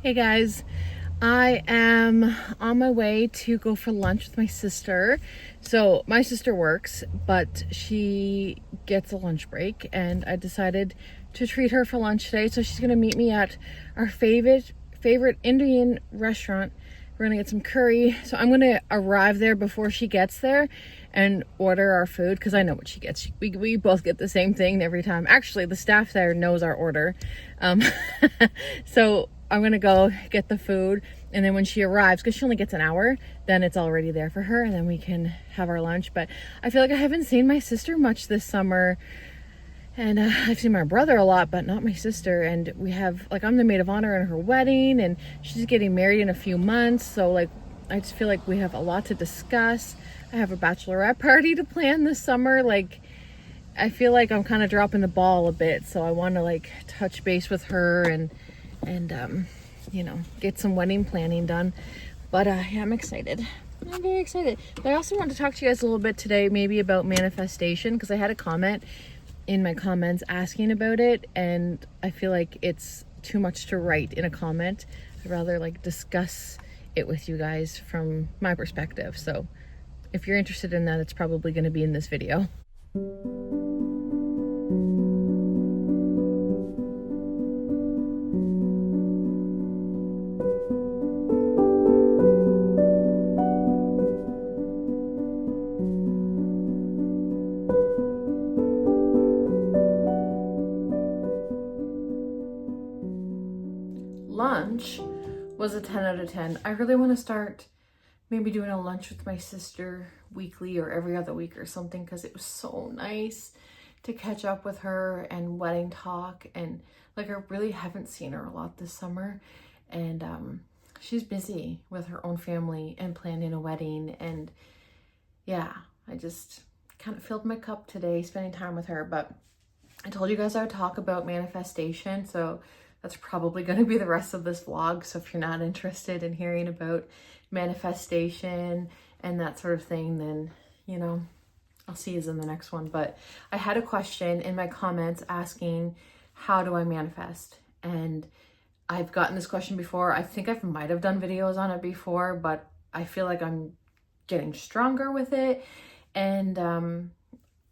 Hey guys, I am on my way to go for lunch with my sister. So my sister works, but she gets a lunch break, and I decided to treat her for lunch today. So she's gonna meet me at our favorite Indian restaurant. We're gonna get some curry. So I'm gonna arrive there before she gets there and order our food because I know what she gets. We both get the same thing every time. Actually, the staff there knows our order. Um, so I'm gonna go get the food, and then when she arrives, because she only gets an hour, then it's already there for her, and then we can have our lunch. But I feel like I haven't seen my sister much this summer, and I've seen my brother a lot, but not my sister. And we have, like, I'm the maid of honor in her wedding, and she's getting married in a few months, so like I just feel like we have a lot to discuss. I have a bachelorette party to plan this summer. Like, I feel like I'm kind of dropping the ball a bit, so I want to like touch base with her and you know, get some wedding planning done. But yeah, I'm excited. I'm very excited. But I also want to talk to you guys a little bit today, maybe about manifestation, because I had a comment in my comments asking about it, and I feel like it's too much to write in a comment. I'd rather like discuss it with you guys from my perspective. So if you're interested in that, it's probably going to be in this video. Lunch was a 10 out of 10. I really want to start maybe doing a lunch with my sister weekly or every other week or something, because it was so nice to catch up with her and wedding talk. And like, I really haven't seen her a lot this summer, and she's busy with her own family and planning a wedding. And yeah, I just kind of filled my cup today spending time with her. But I told you guys I would talk about manifestation, so that's probably going to be the rest of this vlog. So if you're not interested in hearing about manifestation and that sort of thing, then, you know, I'll see you in the next one. But I had a question in my comments asking, how do I manifest? And I've gotten this question before. I think I might have done videos on it before, but I feel like I'm getting stronger with it. And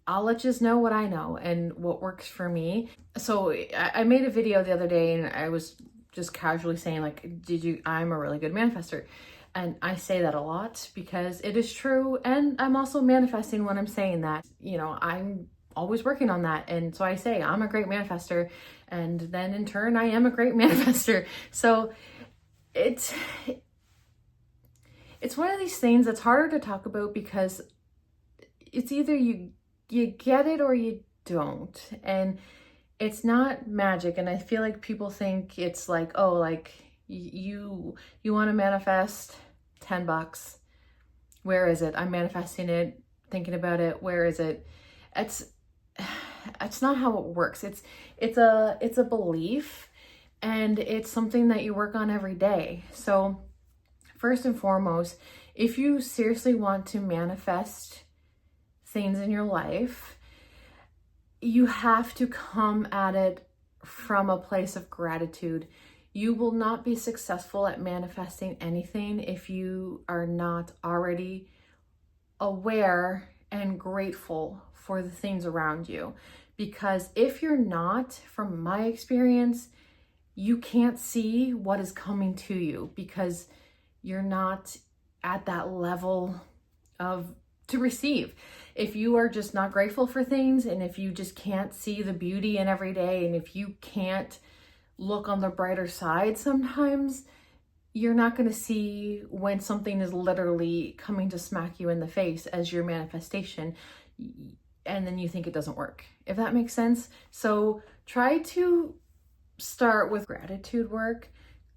I'll let you know what I know and what works for me. So I made a video the other day, and I was just casually saying, like, I'm a really good manifester. And I say that a lot because it is true. And I'm also manifesting when I'm saying that. You know, I'm always working on that. And so I say I'm a great manifester, and then in turn, I am a great manifester. So it's one of these things that's harder to talk about because it's either you get it or you don't, and it's not magic. And I feel like people think it's like, oh, like you want to manifest $10. Where is it? I'm manifesting it, thinking about it. Where is it? It's not how it works. It's a belief, and it's something that you work on every day. So first and foremost, if you seriously want to manifest things in your life, you have to come at it from a place of gratitude. You will not be successful at manifesting anything if you are not already aware and grateful for the things around you. Because if you're not, from my experience, you can't see what is coming to you because you're not at that level to receive. If you are just not grateful for things, and if you just can't see the beauty in every day, and if you can't look on the brighter side sometimes, you're not going to see when something is literally coming to smack you in the face as your manifestation, and then you think it doesn't work, if that makes sense. So try to start with gratitude work.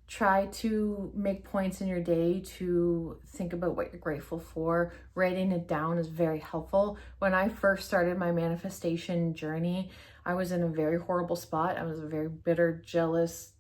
Try to make points in your day to think about what you're grateful for. Writing it down is very helpful. When I first started my manifestation journey, I was in a very horrible spot. I was a very bitter, jealous,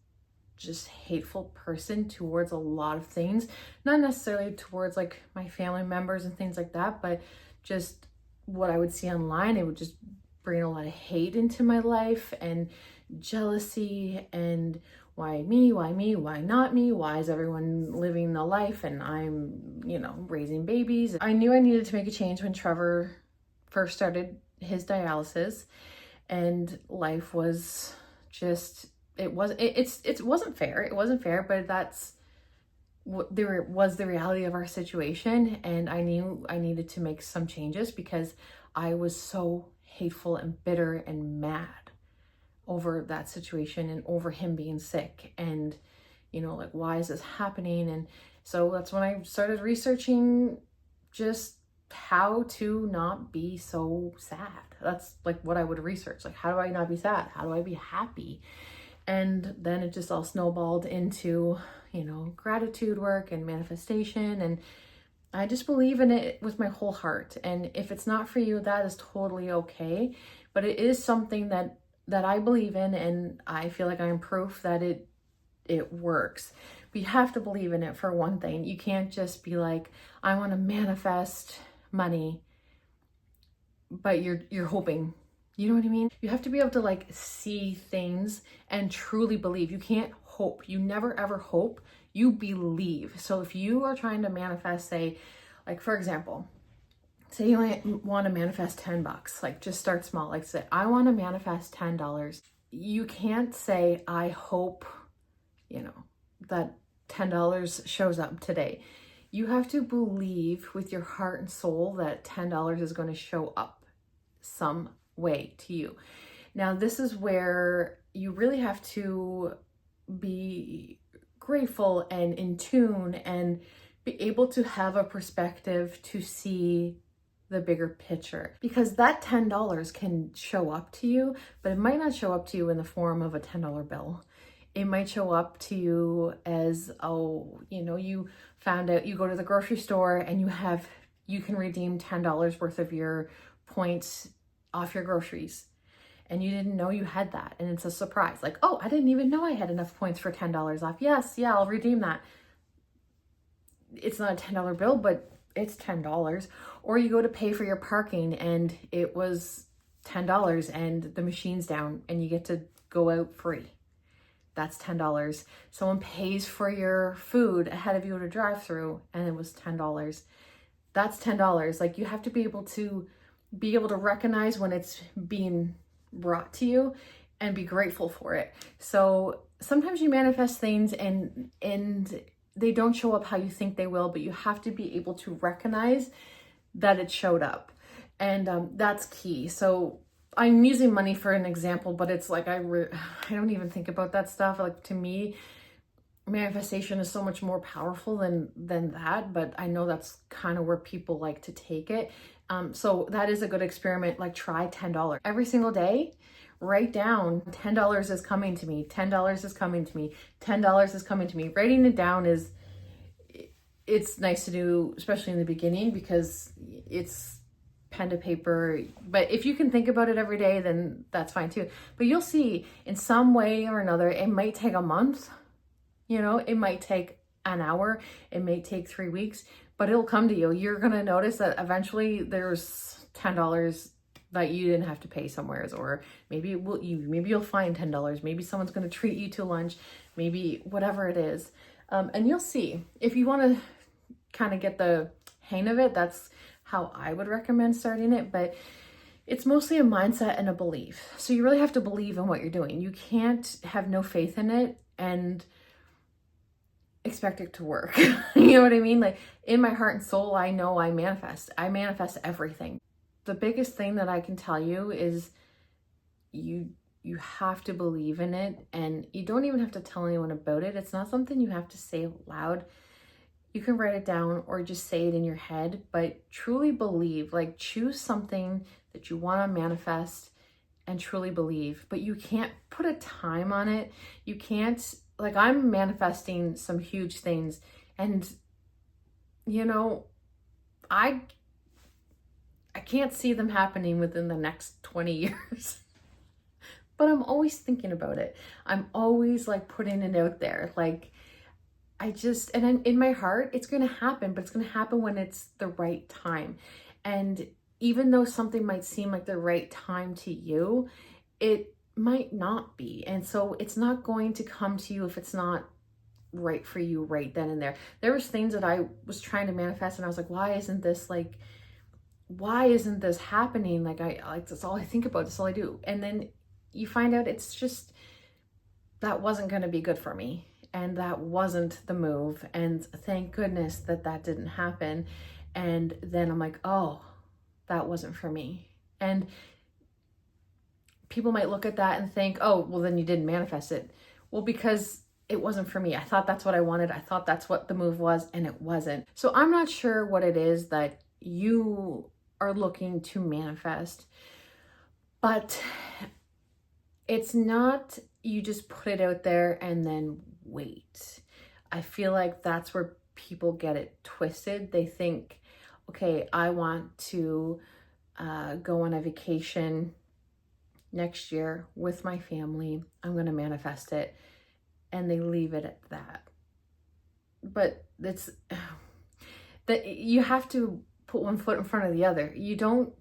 just hateful person towards a lot of things. Not necessarily towards like my family members and things like that, but just what I would see online. It would just bring a lot of hate into my life and jealousy and why me? Why me? Why not me? Why is everyone living the life and I'm, raising babies? I knew I needed to make a change when Trevor first started his dialysis, and life was just, it wasn't fair. It wasn't fair, but that's what there was, the reality of our situation. And I knew I needed to make some changes because I was so hateful and bitter and mad over that situation and over him being sick, and like, why is this happening? And so that's when I started researching just how to not be so sad. That's like what I would research, like, how do I not be sad? How do I be happy? And then it just all snowballed into gratitude work and manifestation, and I just believe in it with my whole heart. And if it's not for you, that is totally okay, but it is something that I believe in, and I feel like I'm proof that it works. But you have to believe in it, for one thing. You can't just be like, I want to manifest money, but you're hoping. You know what I mean? You have to be able to like see things and truly believe. You can't hope. You never ever hope. You believe. So if you are trying to manifest, say, like, for example, say you want to manifest $10, like, just start small. Like, say, I want to manifest $10. You can't say, I hope, that $10 shows up today. You have to believe with your heart and soul that $10 is going to show up some way to you. Now, this is where you really have to be grateful and in tune and be able to have a perspective to see the bigger picture, because that $10 can show up to you, but it might not show up to you in the form of a $10 bill. It might show up to you as, you found out, you go to the grocery store and you can redeem $10 worth of your points off your groceries, and you didn't know you had that, and it's a surprise. Like, oh, I didn't even know I had enough points for $10 off. Yes, yeah, I'll redeem that. It's not a $10 bill, but it's $10. Or you go to pay for your parking and it was $10 and the machine's down and you get to go out free. That's $10. Someone pays for your food ahead of you at a drive-through and it was $10. That's $10. Like, you have to be able to recognize when it's being brought to you and be grateful for it. So sometimes you manifest things and they don't show up how you think they will, but you have to be able to recognize that it showed up. And that's key. So I'm using money for an example, but it's like, I don't even think about that stuff. Like, to me, manifestation is so much more powerful than that, but I know that's kind of where people like to take it. So that is a good experiment. Like, try $10 every single day. Write down, $10 is coming to me, $10 is coming to me, $10 is coming to me. Writing it down it's nice to do, especially in the beginning, because it's pen to paper. But if you can think about it every day, then that's fine too. But you'll see, in some way or another, it might take a month, it might take an hour, it may take 3 weeks, but it'll come to you. You're going to notice that eventually there's $10 that you didn't have to pay somewhere, or maybe you'll find $10. Maybe someone's going to treat you to lunch, maybe whatever it is. And you'll see, if you want to kind of get the hang of it, that's how I would recommend starting it. But it's mostly a mindset and a belief. So you really have to believe in what you're doing. You can't have no faith in it and expect it to work. You know what I mean? Like, in my heart and soul, I know I manifest everything. The biggest thing that I can tell you is you have to believe in it, and you don't even have to tell anyone about it. It's not something you have to say loud. You can write it down or just say it in your head, but truly believe. Like, choose something that you want to manifest and truly believe, but you can't put a time on it. You can't, like, I'm manifesting some huge things, and I can't see them happening within the next 20 years. But I'm always thinking about it. I'm always like putting it out there. Like, and in my heart, it's going to happen, but it's going to happen when it's the right time. And even though something might seem like the right time to you, it might not be. And so it's not going to come to you if it's not right for you right then and there. There was things that I was trying to manifest and I was like, why isn't this happening? That's all I think about, that's all I do. And then you find out it's just, that wasn't going to be good for me. And that wasn't the move. And thank goodness that didn't happen. And then I'm like, oh, that wasn't for me. And people might look at that and think, oh, well, then you didn't manifest it. Well, because it wasn't for me. I thought that's what I wanted. I thought that's what the move was, and it wasn't. So I'm not sure what it is that you are looking to manifest, but it's not you just put it out there and then wait. I feel like that's where people get it twisted. They think, okay, I want to go on a vacation next year with my family. I'm going to manifest it. And they leave it at that. But it's that you have to put one foot in front of the other. You don't,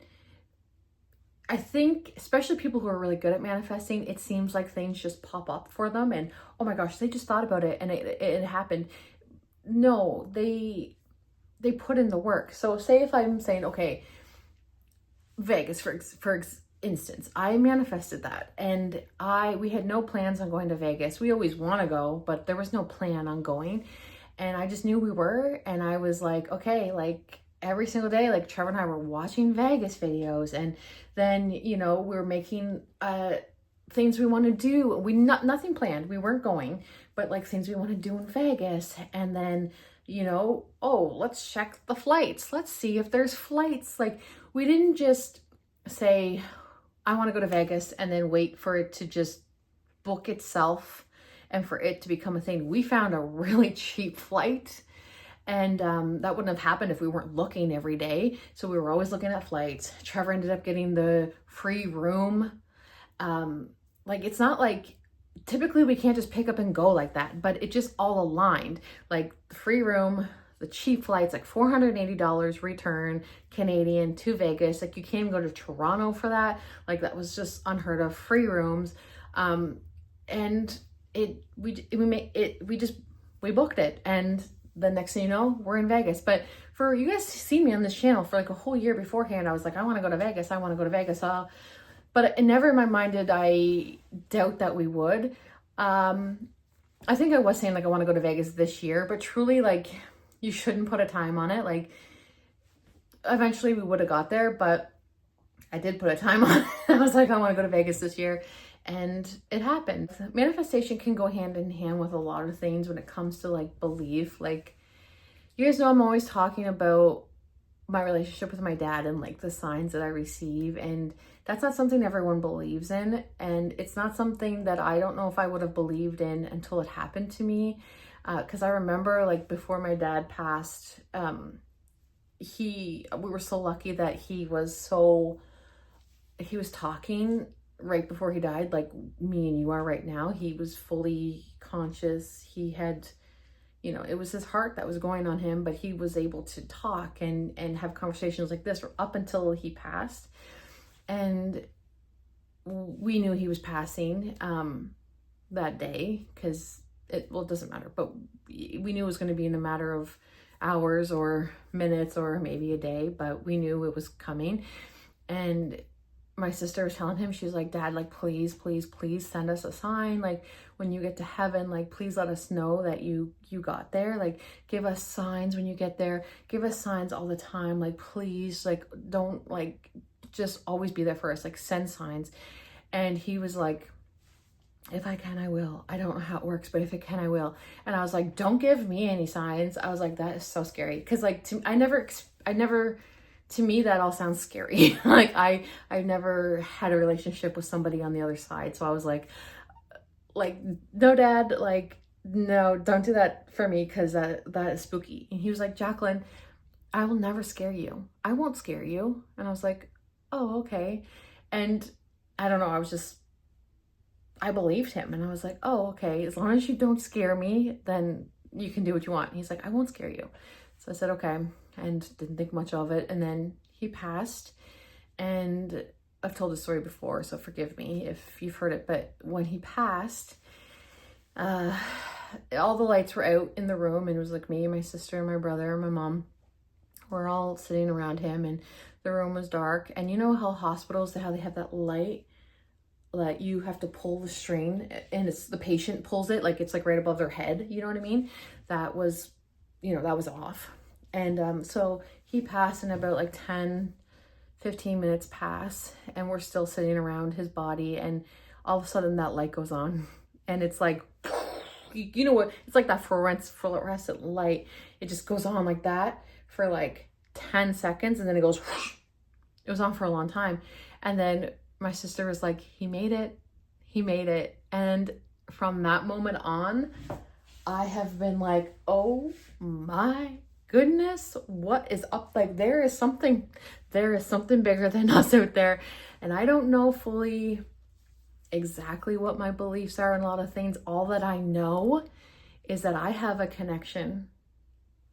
I think, especially people who are really good at manifesting, it seems like things just pop up for them and, oh my gosh, they just thought about it and it happened. No, they put in the work. So say if I'm saying, okay, Vegas, for instance, I manifested that, and we had no plans on going to Vegas. We always want to go, but there was no plan on going, and I just knew we were, and I was like, okay, like every single day, like Trevor and I were watching Vegas videos, and then, you know, we were making things we want to do. Nothing planned. We weren't going, but like things we want to do in Vegas, and then, you know, oh, let's check the flights. Let's see if there's flights. Like, we didn't just say, I want to go to Vegas and then wait for it to just book itself and for it to become a thing. We found a really cheap flight, and that wouldn't have happened if we weren't looking every day. So we were always looking at flights. Trevor ended up getting the free room. Like, it's not like, typically we can't just pick up and go like that, but it just all aligned. Like the free room, the cheap flights, like $480 return Canadian to Vegas. Like, you can't even go to Toronto for that. Like, that was just unheard of. Free rooms. And we booked it. And the next thing you know, we're in Vegas. But for you guys to see me on this channel for like a whole year beforehand, I was like, I want to go to Vegas. I want to go to Vegas. But it never in my mind did I doubt that we would. I think I was saying like, I want to go to Vegas this year, but truly, like, you shouldn't put a time on it. Like, eventually we would have got there, but I did put a time on it. I was like, I want to go to Vegas this year. And it happened. Manifestation can go hand in hand with a lot of things when it comes to like belief. Like, you guys know I'm always talking about my relationship with my dad and like the signs that I receive. And that's not something everyone believes in. And it's not something that I don't know if I would have believed in until it happened to me. Because I remember, like, before my dad passed, we were so lucky that he was talking right before he died, like me and you are right now. He was fully conscious. He had, you know, it was his heart that was going on him, but he was able to talk and have conversations like this up until he passed. And we knew he was passing that day, because it doesn't matter, but we knew it was going to be in a matter of hours or minutes or maybe a day, but we knew it was coming. And my sister was telling him, she was like, Dad, like, please, please, please send us a sign. Like, when you get to heaven, like, please let us know that you got there. Like, give us signs when you get there. Give us signs all the time. Like, please, like, don't, like, just always be there for us. Like, send signs. And he was like, if I can, I will. I don't know how it works, but if it can, I will. And I was like, don't give me any signs. I was like, that is so scary. Cause like, to me, that all sounds scary. Like, I've never had a relationship with somebody on the other side. So I was like, no, Dad, like, no, don't do that for me. Cause that is spooky. And he was like, Jacqueline, I will never scare you. I won't scare you. And I was like, oh, okay. And I don't know. I believed him, and I was like, oh, okay, as long as you don't scare me, then you can do what you want. And he's like, I won't scare you. So I said, okay, and didn't think much of it. And then he passed, and I've told this story before, so forgive me if you've heard it, but when he passed, all the lights were out in the room, and it was like me, my sister, my brother, and my mom. We're all sitting around him, and the room was dark. And you know how hospitals, how they have that light, like you have to pull the string, and it's the patient pulls it, like it's like right above their head, you know what I mean? That was, that was off. And so he passed, in about like 10-15 minutes pass, and we're still sitting around his body, and all of a sudden that light goes on, and it's like, you know what, it's like that fluorescent light. It just goes on like that for like 10 seconds, and then it goes whoosh. It was on for a long time. And then my sister was like, he made it. And from that moment on, I have been like, oh my goodness, what is up? Like there is something bigger than us out there. And I don't know fully exactly what my beliefs are in a lot of things. All that I know is that I have a connection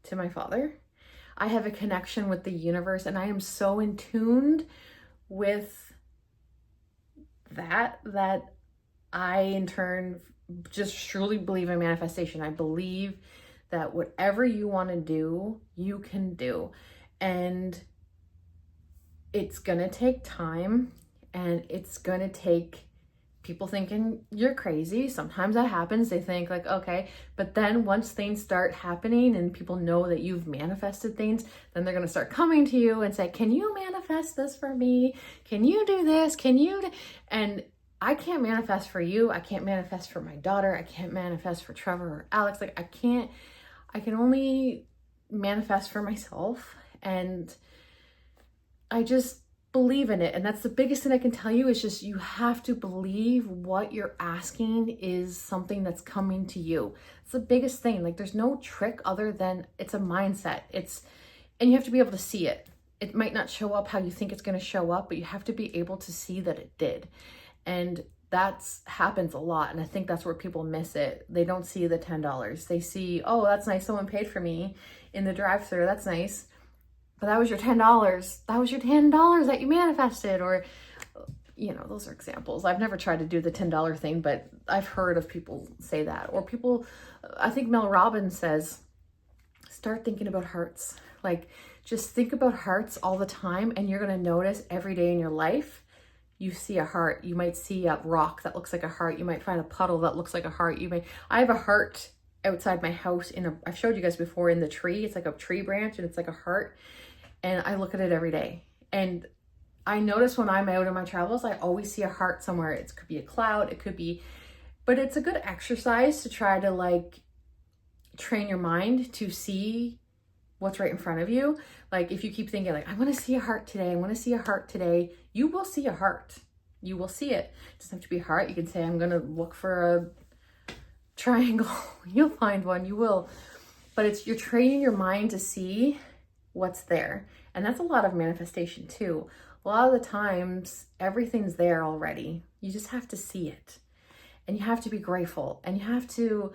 to my Father. I have a connection with the universe, and I am so in tune with that I in turn just truly believe in manifestation. I believe that whatever you want to do, you can do. And it's gonna take time, and it's gonna take people thinking you're crazy. Sometimes that happens. They think like, okay, but then once things start happening and people know that you've manifested things, then they're going to start coming to you and say, can you manifest this for me? Can you do this? And I can't manifest for you. I can't manifest for my daughter. I can't manifest for Trevor or Alex. Like I can only manifest for myself. And I just believe in it. And that's the biggest thing I can tell you, is just you have to believe what you're asking is something that's coming to you. It's the biggest thing. Like there's no trick other than it's a mindset. And you have to be able to see it. It might not show up how you think it's going to show up, but you have to be able to see that it did. And that's happens a lot. And I think that's where people miss it. They don't see the $10. They see, oh, that's nice. Someone paid for me in the drive-thru. That's nice. But that was your $10. That was your $10 that you manifested. Or, those are examples. I've never tried to do the $10 thing, but I've heard of people say that. Or people, I think Mel Robbins says, start thinking about hearts. Like just think about hearts all the time, and you're going to notice every day in your life, you see a heart. You might see a rock that looks like a heart. You might find a puddle that looks like a heart. I have a heart outside my house I've showed you guys before, in the tree. It's like a tree branch, and it's like a heart. And I look at it every day. And I notice when I'm out on my travels, I always see a heart somewhere. It could be a cloud, but it's a good exercise to try to like train your mind to see what's right in front of you. Like if you keep thinking like, I want to see a heart today, you will see a heart. You will see it. It doesn't have to be a heart. You can say, I'm going to look for a triangle. You'll find one, you will. But you're training your mind to see what's there. And that's a lot of manifestation too. A lot of the times everything's there already. You just have to see it, and you have to be grateful, and you have to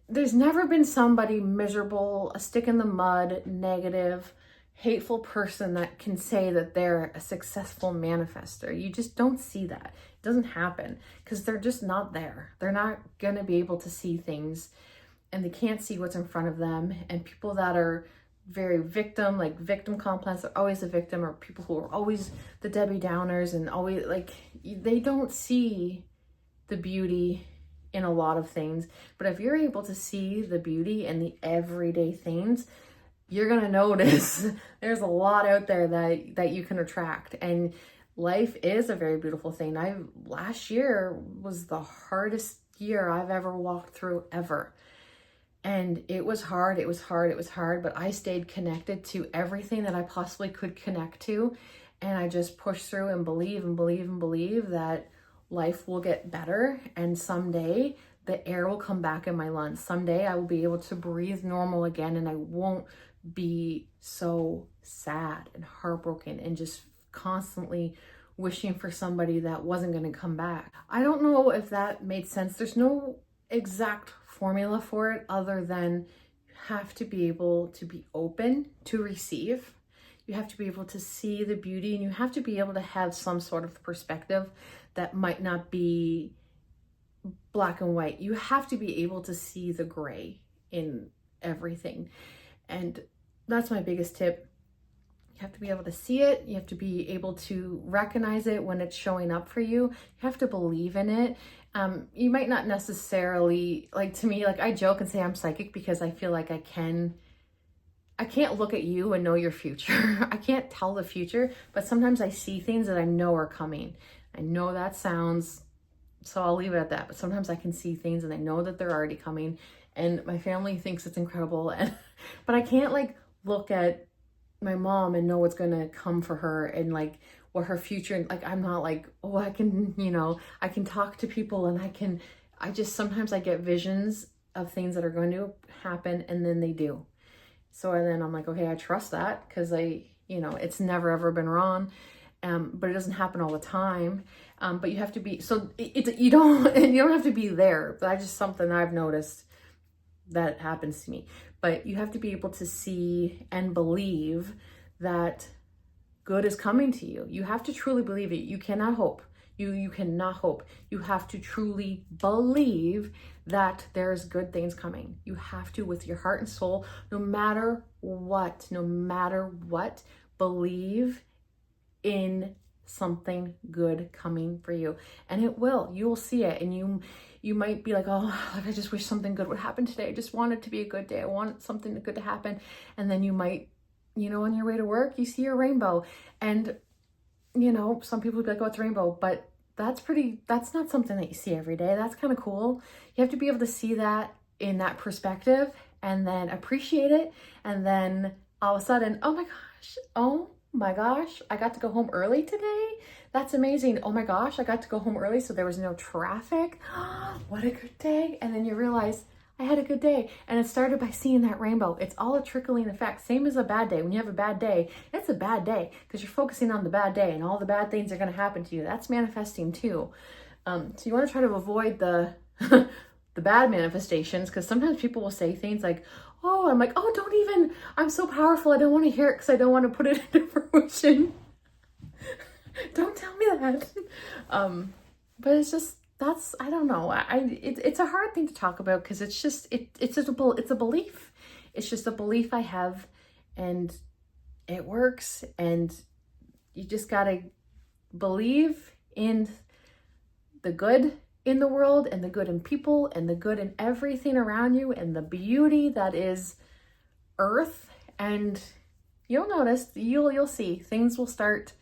there's never been somebody miserable, a stick in the mud, negative, hateful person that can say that they're a successful manifester. You just don't see that. It doesn't happen because they're just not there. They're not going to be able to see things, and they can't see what's in front of them. And people that are very victim complex, are always a victim, or people who are always the Debbie Downers and always they don't see the beauty in a lot of things. But if you're able to see the beauty in the everyday things, you're going to notice there's a lot out there that you can attract. And life is a very beautiful thing. Last year was the hardest year I've ever walked through ever. And it was hard, but I stayed connected to everything that I possibly could connect to. And I just pushed through and believe that life will get better. And someday the air will come back in my lungs. Someday I will be able to breathe normal again, and I won't be so sad and heartbroken and just constantly wishing for somebody that wasn't going to come back. I don't know if that made sense. There's no exact formula for it other than you have to be able to be open to receive. You have to be able to see the beauty, and you have to be able to have some sort of perspective that might not be black and white. You have to be able to see the gray in everything. And that's my biggest tip. You have to be able to see it. You have to be able to recognize it when it's showing up for you. You have to believe in it. You might not necessarily, like, to me, like, I joke and say I'm psychic because I feel like I can't look at you and know your future. I can't tell the future, but sometimes I see things that I know are coming. I know that sounds, so I'll leave it at that. But sometimes I can see things and I know that they're already coming, and my family thinks it's incredible. But I can't, like, look at my mom and know what's going to come for her and, like, what her future, like, I'm not like, oh, I can, I can talk to people, and sometimes I get visions of things that are going to happen, and then they do. So then I'm like, okay, I trust that, because it's never ever been wrong. But it doesn't happen all the time. But you have to be, so you don't have to be there. That's just something I've noticed that happens to me. But you have to be able to see and believe that good is coming to you. You have to truly believe it. You cannot hope. You cannot hope. You have to truly believe that there's good things coming. You have to, with your heart and soul, no matter what, believe in something good coming for you. And it will. You will see it. And you might be like, oh, I just wish something good would happen today. I just want it to be a good day. I want something good to happen. And then you might, on your way to work, you see a rainbow. And, some people would be like, oh, it's a rainbow. But that's not something that you see every day. That's kind of cool. You have to be able to see that in that perspective and then appreciate it. And then all of a sudden, oh my gosh, I got to go home early today. That's amazing. Oh my gosh, I got to go home early, so there was no traffic. What a good day. And then you realize, I had a good day. And it started by seeing that rainbow. It's all a trickling effect. Same as a bad day. When you have a bad day, it's a bad day because you're focusing on the bad day and all the bad things are going to happen to you. That's manifesting too. So you want to try to avoid the the bad manifestations, because sometimes people will say things like, oh, I'm like, oh, don't even, I'm so powerful. I don't want to hear it because I don't want to put it into fruition. Don't tell me that. But it's just, I don't know. It's a hard thing to talk about because it's just, it's a belief. It's just a belief I have, and it works. And you just got to believe in the good in the world, and the good in people, and the good in everything around you, and the beauty that is earth. And you'll notice, you'll see things will start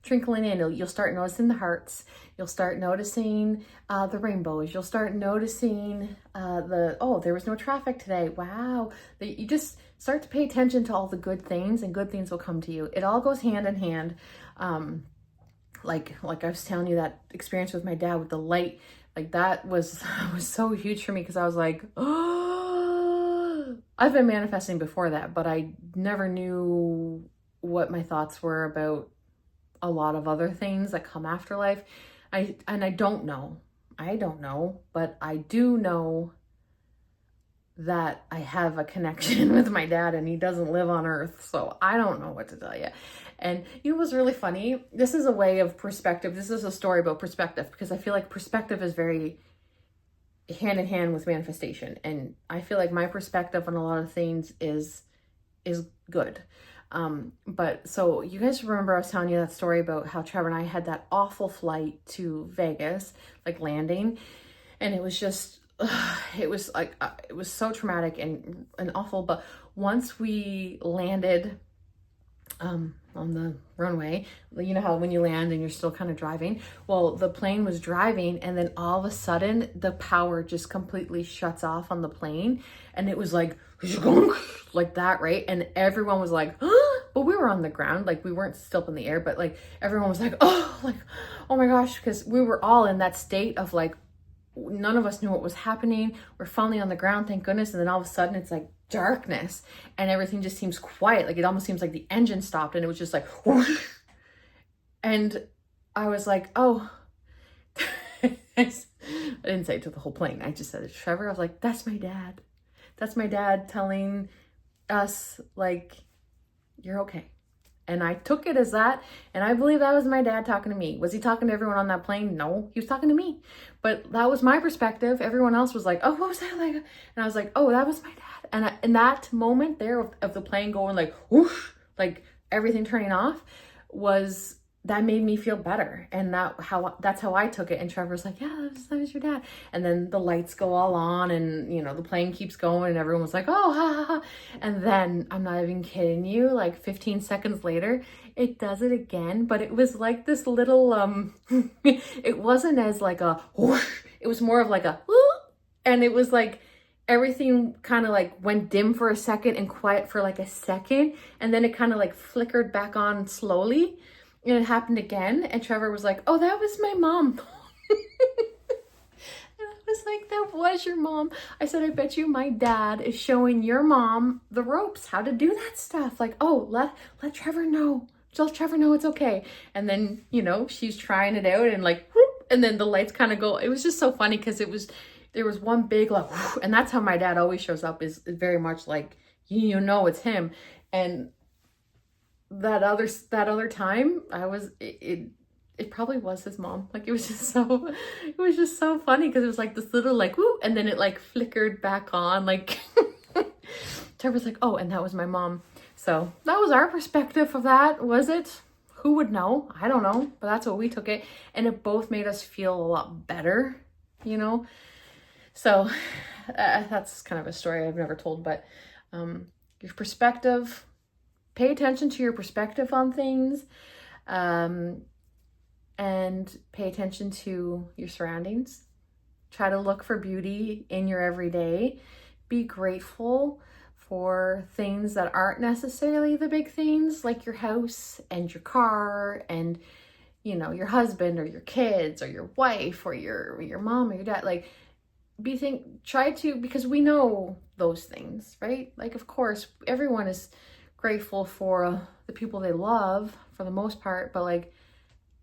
trickling in. You'll start noticing the hearts. You'll start noticing the rainbows. You'll start noticing there was no traffic today. Wow. You just start to pay attention to all the good things, and good things will come to you. It all goes hand in hand. Like I was telling you, that experience with my dad with the light, like that was so huge for me, because I was like, oh, I've been manifesting before that, but I never knew what my thoughts were about a lot of other things that come after life. I don't know, but I do know that I have a connection with my dad, and he doesn't live on earth. So I don't know what to tell you. And it was really funny. This is a way of perspective. This is a story about perspective, because I feel like perspective is very hand in hand with manifestation. And I feel like my perspective on a lot of things is good. But so you guys remember I was telling you that story about how Trevor and I had that awful flight to Vegas, like landing. And it was just, it was so traumatic and awful. But once we landed on the runway, you know how when you land and you're still kind of driving, well, the plane was driving, and then all of a sudden the power just completely shuts off on the plane, and it was like like that, right? And everyone was like, but we were on the ground, like we weren't still up in the air, but like everyone was like, oh my gosh, because we were all in that state of like, none of us knew what was happening. We're finally on the ground, thank goodness. And then all of a sudden it's like darkness, and everything just seems quiet. Like it almost seems like the engine stopped, and it was just like, whoosh. And I was like, oh, I didn't say it to the whole plane. I just said it to Trevor. I was like, that's my dad. That's my dad telling us, like, you're okay. And I took it as that. And I believe that was my dad talking to me. Was he talking to everyone on that plane? No, he was talking to me. But that was my perspective. Everyone else was like, oh, what was that like? And I was like, oh, that was my dad. And in that moment there of the plane going like, whoosh, like everything turning off, that made me feel better. And that's how I took it. And Trevor's like, yeah, that was your dad. And then the lights go all on and, you know, the plane keeps going and everyone was like, oh, ha, ha, ha. And then, I'm not even kidding you, like 15 seconds later, it does it again. But it was like this little, it wasn't as like a whoosh. It was more of like a whoo. And it was like, everything kind of like went dim for a second and quiet for like a second. And then it kind of like flickered back on slowly. And it happened again. And Trevor was like, oh, that was my mom. And I was like, that was your mom. I said, I bet you my dad is showing your mom the ropes, how to do that stuff. Like, oh, let Trevor know. Let Trevor know it's okay. And then, you know, she's trying it out and like, whoop, and then the lights kind of go. It was just so funny because there was one big like, whoosh, and that's how my dad always shows up, is very much like, you know, it's him. And that other time it probably was his mom. Like it was just so funny because it was like this little like whoo, and then it like flickered back on like Trevor's like, oh, and that was my mom. So that was our perspective of that. Was it? Who would know? I don't know, but that's what we took it, and it both made us feel a lot better, you know. So that's kind of a story I've never told, but your perspective. Pay attention to your perspective on things, and pay attention to your surroundings. Try to look for beauty in your everyday. Be grateful for things that aren't necessarily the big things, like your house and your car and, you know, your husband or your kids or your wife or your mom or your dad. Like, try to, because we know those things, right? Like, of course, everyone is grateful for the people they love for the most part, but like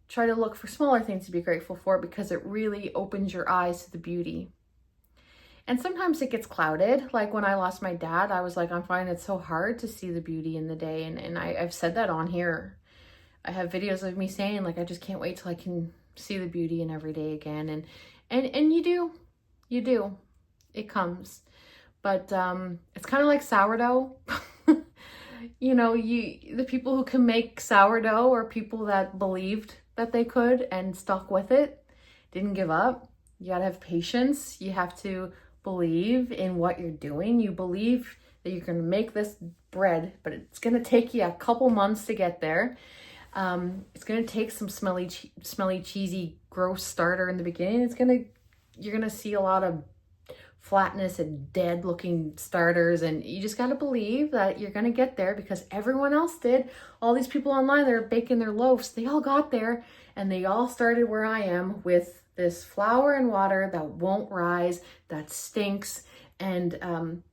try to look for smaller things to be grateful for, because it really opens your eyes to the beauty. And sometimes it gets clouded. Like when I lost my dad, I was like, I'm finding it so hard to see the beauty in the day. And I've said that on here. I have videos of me saying like, I just can't wait till I can see the beauty in every day again. And you do, it comes. But it's kind of like sourdough. You know, the people who can make sourdough are people that believed that they could and stuck with it, didn't give up. You gotta have patience. You have to believe in what you're doing. You believe that you're gonna make this bread, but it's gonna take you a couple months to get there. It's gonna take some smelly, cheesy, gross starter in the beginning. You're gonna see a lot of flatness and dead looking starters, and you just got to believe that you're going to get there, because everyone else did. All these people online that are baking their loaves, they all got there, and they all started where I am, with this flour and water that won't rise, that stinks. And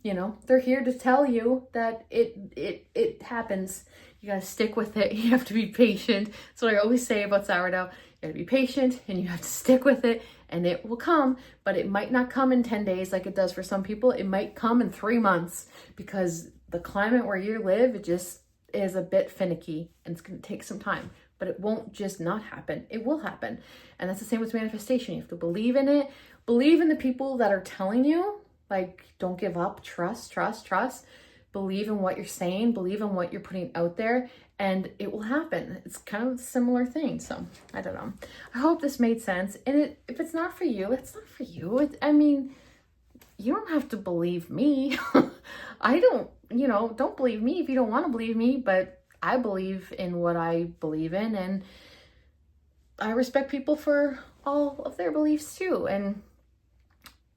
you know, they're here to tell you that it happens. You got to stick with it. You have to be patient. That's what I always say about sourdough. You got to be patient and you have to stick with it, and it will come, but it might not come in 10 days like it does for some people. It might come in 3 months, because the climate where you live, it just is a bit finicky and it's going to take some time, but it won't just not happen. It will happen. And that's the same with manifestation. You have to believe in it. Believe in the people that are telling you, like, don't give up, trust. Believe in what you're saying, believe in what you're putting out there, and it will happen. It's kind of a similar thing. So I don't know. I hope this made sense. And if it's not for you, it's not for you. I mean, you don't have to believe me. Don't believe me if you don't want to believe me, but I believe in what I believe in, and I respect people for all of their beliefs too. And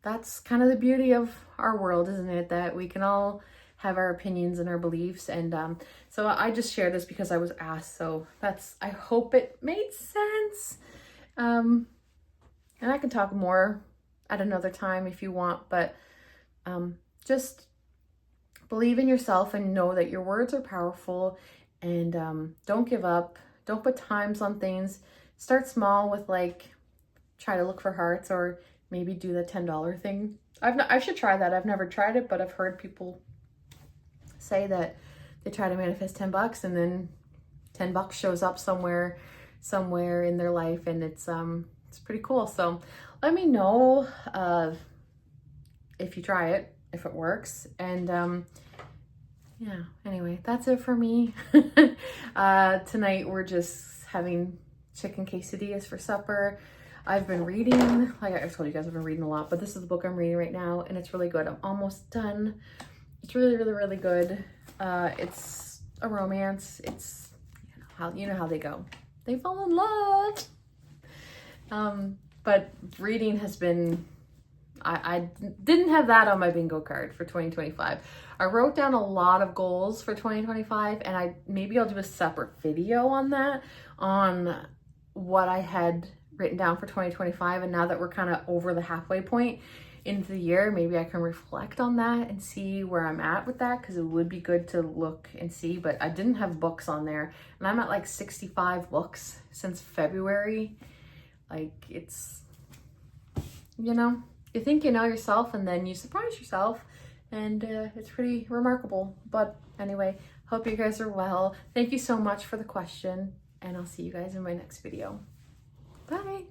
that's kind of the beauty of our world, isn't it? That we can all have our opinions and our beliefs. And so I just shared this because I was asked. So I hope it made sense. And I can talk more at another time if you want, but just believe in yourself and know that your words are powerful, and don't give up. Don't put times on things. Start small with, like, try to look for hearts, or maybe do the $10 thing. I should try that. I've never tried it, but I've heard people say that they try to manifest 10 bucks and then 10 bucks shows up somewhere in their life, and it's pretty cool. So let me know if you try it, if it works. And yeah, anyway, that's it for me. Tonight we're just having chicken quesadillas for supper. I've been reading, like I told you guys, I've been reading a lot, but this is the book I'm reading right now, and it's really good. I'm almost done. It's really, really, really good. It's a romance. It's, you know how they go. They fall in love. But reading has been, I didn't have that on my bingo card for 2025. I wrote down a lot of goals for 2025, and maybe I'll do a separate video on that, on what I had written down for 2025. And now that we're kind of over the halfway point into the year, maybe I can reflect on that and see where I'm at with that, because it would be good to look and see. But I didn't have books on there, and I'm at like 65 books since February. Like, it's, you know, you think you know yourself and then you surprise yourself, and it's pretty remarkable. But anyway, hope you guys are well. Thank you so much for the question, and I'll see you guys in my next video. Bye.